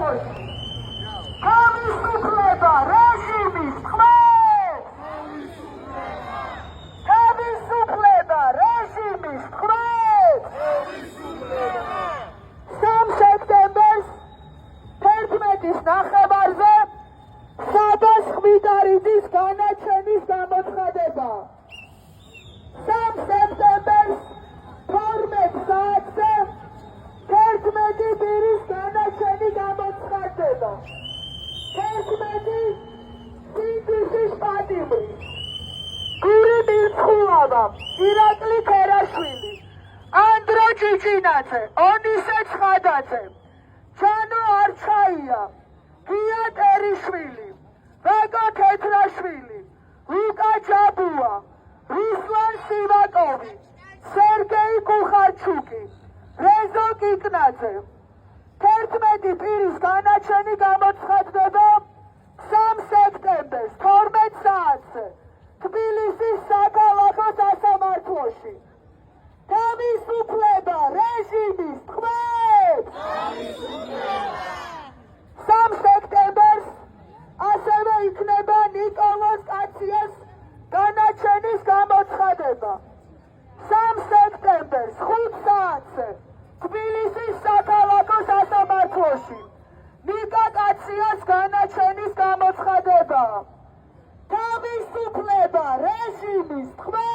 სამართლოში. თავისუფლება რეჟიმის თქმით! თავისუფლება რეჟიმის თქმით! 3 სექტემბერს 11-ის ნახევარზე საბას ხვიტარიძის განაჩენის გამოცხადება. 3 სექტემბერს 12 საათზე 11 პირის განაჩენი გამოცხადება. 11 სინდისის პატიმრი, გური მირცხულავა, ირაკლი ქერაშვილი, ანდრო ჭიჭინაძე, ონისე ცხადაძე, ჯანო არჩაია, გია ტერიშვილი, ვაკო თეთრაშვილი, ლუკა ჯაბუა, რუსლან სივაკოვი, სერგეი კუხარჩუკი, რეზო კიკნაძე. 11 პირის განაჩენი გამოცხადდება 3 სექტემბერს 12 საათზე თბილისის საქალაქო სასამართლოში. თავისუფლება რეჟიმის თქმით! 3 სექტემბერს ასევე იქნება ნიკოლოზ კაციას განაჩენის გამოცხადება. 3 სექტემბერს 5 საათზე თბილისის საქალაქო სასამართლოში ნიკა კაციას განაჩენის გამოცხადება. თავისუფლება რეჟიმის თქმით!